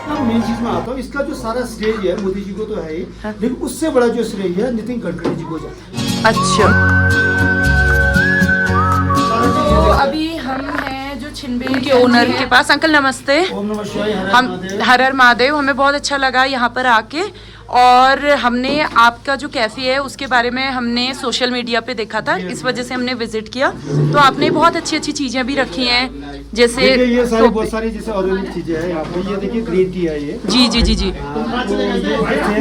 Main चीज में आता हूँ, इसका जो सारा श्रेय है मोदी जी को तो है ही, लेकिन उससे बड़ा जो श्रेय है नितिन गडकरी जी को जाता है। अच्छा, तो अभी हम हैं जो छिंदे के ओनर के पास। अंकल नमस्ते। ओम नमः शिवाय, हम हर हर महादेव। हमें बहुत अच्छा लगा यहाँ पर आके, और हमने आपका जो कैफ़े है उसके बारे में हमने सोशल मीडिया पे देखा था, इस वजह से हमने विजिट किया। तो आपने बहुत अच्छी अच्छी चीज़ें भी रखी हैं, जैसे ये सारी बहुत सारी जैसे ऑर्गेनिक चीजें हैं यहाँ पे। ये देखिए ग्रीन टी है ये। जी जी जी जी सेहत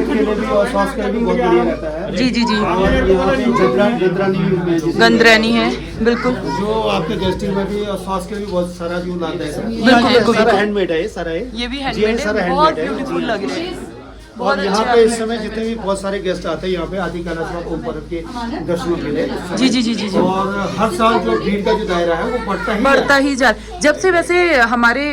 के लिए भी और स्वास्थ्य के लिए भी बहुत बढ़िया रहता है। जी जी जी। और यहाँ पे गंदरानी है, बिल्कुल, जो आपके गैस्ट्रिक में भी और स्वास्थ्य के लिए भी बहुत सारा जो लाभदायक है। बिल्कुल बिल्कुल। सारा हैंडमेड है, ये सारा है, ये भी जी, हैंडमेड सारा है, बहुत हैंडमेड है। ब्यूटीफुल लग रहे हैं। और यहाँ पे इस समय जितने भी बहुत सारे गेस्ट आते हैं यहाँ पे आदि कैलाश ओम पर्वत के दर्शनों के लिए। जी जी जी जी जी। और हर साल जो भीड़ का जो दायरा है वो बढ़ता ही जा। जब से वैसे हमारे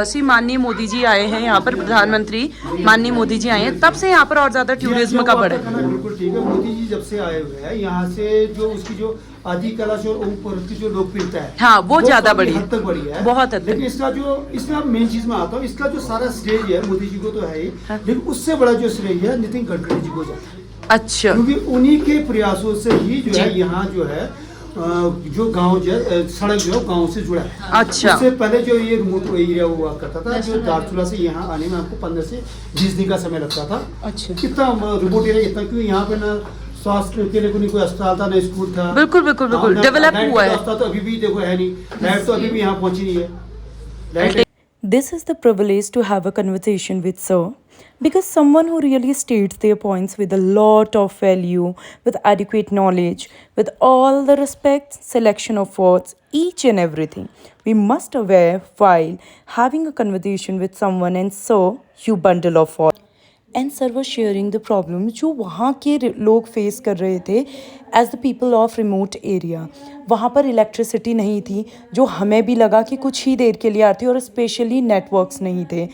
श्री माननीय मोदी जी आए हैं यहाँ पर, प्रधानमंत्री माननीय मोदी जी आए हैं, तब से यहाँ पर और ज्यादा टूरिज्म का बढ़ा है। बिल्कुल ठीक है, मोदी जी जब से आए हुए हैं यहाँ से जो उसकी जो आदि कैलाश और ओम पर्वत की जो लोकप्रियता है, हाँ, वो ज्यादा बढ़ी है, हद तक बढ़ी है, बहुत हद तक। लेकिन इसका जो इसमें मेन चीज में आता हूँ, इसका जो सारा श्रेय है मोदी जी को तो है ही, लेकिन उससे बड़ा जो श्रेय है नितिन गडकरी जी को जाता है। अच्छा, क्योंकि उन्हीं के प्रयासों से ही जो है यहाँ जो है जो गांव जो है सड़क जो है गांव से जुड़ा है। अच्छा, उससे पहले जो ये रिमोट एरिया हुआ करता था, जो दारचूला से यहाँ आने में आपको 15 से 20 दिन का समय लगता था। अच्छा, कितना रिमोट एरिया, इतना क्योंकि यहाँ पे ना स्वास्थ्य के लिए कोई अस्पताल था, ना स्कूल था। बिल्कुल बिल्कुल बिल्कुल, डेवलप हुआ है। तो अभी भी देखो है नहीं, लाइट तो अभी भी यहाँ पहुंची नहीं है। Light This is the privilege to have a conversation with Sir, because someone who really states their points with a lot of value, with adequate knowledge, with all the respect, selection of words, each and everything. We must aware while having a conversation with someone, and so you bundle of all. And sir वो sharing the problem जो वहाँ के लोग face कर रहे थे as the people of remote area. वहाँ पर इलेक्ट्रिसिटी नहीं थी, जो हमें भी लगा कि कुछ ही देर के लिए आती, और स्पेशली नेटवर्क्स नहीं थे।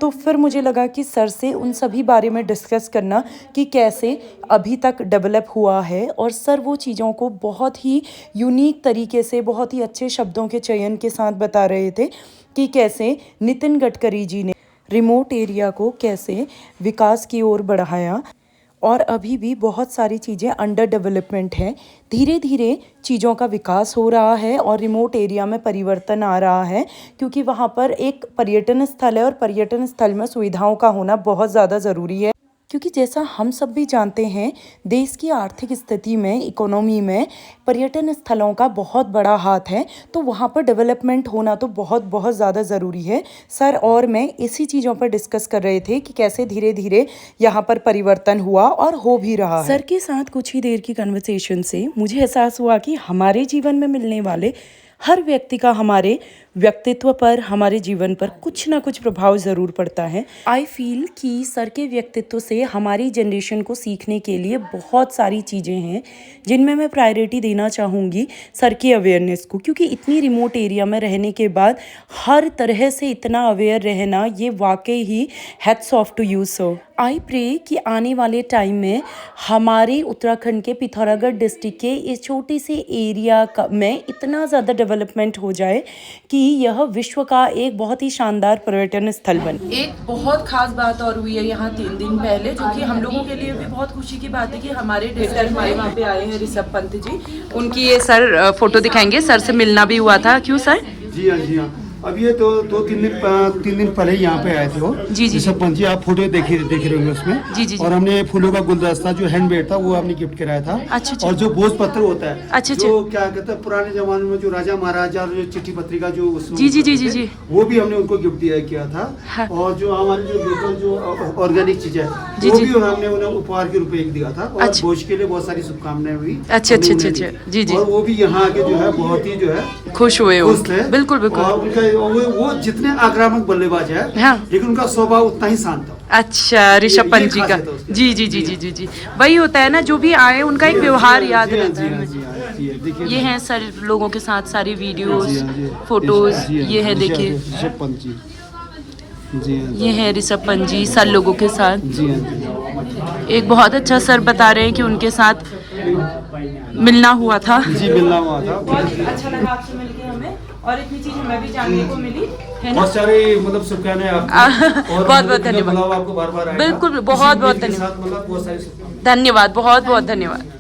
तो फिर मुझे लगा कि सर से उन सभी बारे में डिस्कस करना कि कैसे अभी तक डेवलप हुआ है। और सर वो चीज़ों को बहुत ही यूनिक तरीके से, बहुत ही अच्छे शब्दों के चयन के साथ बता रहे थे कि कैसे नितिन गडकरी जी ने रिमोट एरिया को कैसे विकास की ओर बढ़ाया, और अभी भी बहुत सारी चीज़ें अंडर डेवलपमेंट हैं। धीरे धीरे चीज़ों का विकास हो रहा है और रिमोट एरिया में परिवर्तन आ रहा है, क्योंकि वहाँ पर एक पर्यटन स्थल है और पर्यटन स्थल में सुविधाओं का होना बहुत ज़्यादा ज़रूरी है। क्योंकि जैसा हम सब भी जानते हैं, देश की आर्थिक स्थिति में, इकोनॉमी में पर्यटन स्थलों का बहुत बड़ा हाथ है, तो वहाँ पर डेवलपमेंट होना तो बहुत बहुत ज़्यादा ज़रूरी है। सर और मैं इसी चीज़ों पर डिस्कस कर रहे थे कि कैसे धीरे धीरे यहाँ पर परिवर्तन हुआ और हो भी रहा है। सर के साथ कुछ ही देर की कन्वर्सेशन से मुझे एहसास हुआ कि हमारे जीवन में मिलने वाले हर व्यक्ति का हमारे व्यक्तित्व पर, हमारे जीवन पर कुछ ना कुछ प्रभाव ज़रूर पड़ता है। आई फील कि सर के व्यक्तित्व से हमारी जनरेशन को सीखने के लिए बहुत सारी चीज़ें हैं, जिनमें मैं प्रायोरिटी देना चाहूँगी सर की अवेयरनेस को, क्योंकि इतनी रिमोट एरिया में रहने के बाद हर तरह से इतना अवेयर रहना, ये वाकई ही hats off to you sir. I pray कि आने वाले टाइम में हमारे उत्तराखंड के पिथौरागढ़ डिस्ट्रिक्ट के इस छोटे से एरिया में इतना ज़्यादा डेवलपमेंट हो जाए कि यह विश्व का एक बहुत ही शानदार पर्यटन स्थल बने। एक बहुत खास बात और हुई है यहाँ 3 दिन पहले, जो कि हम लोगों के लिए भी बहुत खुशी की बात है कि हमारे डिस्ट्रिक्ट हमारे वहाँ पे आए हैं ऋषभ पंत जी। उनकी ये सर फोटो दिखाएंगे, सर से मिलना भी हुआ था। क्यों सर? जी हाँ, जी हाँ। अब ये तो 3 दिन पहले यहाँ पे आए थे वो। जी जी ऋषभ पंत जी, आप फोटो देख रहे होंगे उसमें। जी जी। और हमने फूलों का गुलदस्ता जो हैंडमेड था वो हमने गिफ्ट कराया था। अच्छा। और जो भोज पत्र होता है, अच्छा, जो क्या कहते हैं पुराने जमाने में जो राजा महाराजा जो चिट्ठी पत्रिका जो जी जी जी जी जी, वो भी हमने उनको गिफ्ट किया था। हाँ। और जो हमारी जो लोकल जो ऑर्गेनिक चीजें जी वो जी, भी हमने उन्हें उपहार के रूप में दिया था। और अच्छा। भोज के लिए बहुत सारी शुभकामनाएं हुई। अच्छा अच्छा अच्छा अच्छा, जी जी। और वो भी यहाँ आके जो है बहुत ही जो है खुश हुए हो? बिल्कुल बिल्कुल। और उनका वो जितने आक्रामक बल्लेबाज है, हाँ, लेकिन उनका स्वभाव उतना ही शांत था। अच्छा, ऋषभ पंत जी का। जी जी जी जी जी जी, वही होता है ना, जो भी आए उनका एक व्यवहार याद रहता है। ये हैं सर लोगों के साथ सारी वीडियोस, फोटोज। ये है देखिए ऋषभ पंत जी। जी ये है ऋषभ पंत जी सर लोगों के साथ। जी हाँ। एक बहुत अच्छा सर बता रहे हैं कि उनके साथ मिलना हुआ था। जी, मिलना हुआ था। बहुत अच्छा लगा आपसे मिलके हमें, और इतनी चीज़ हमें भी जानने को मिली। है ना? बहुत सारी मतलब शुभकामनाएं आपको और बहुत बहुत मतलब धन्यवाद। बुलावा आपको बार-बार आएगा। बिल्कुल, बहुत बहुत इसी मेल के धन्यवाद। साथ मतलब बहुत सारी शुभकामनाएं। धन्यवाद, बहुत बहुत धन्यवाद।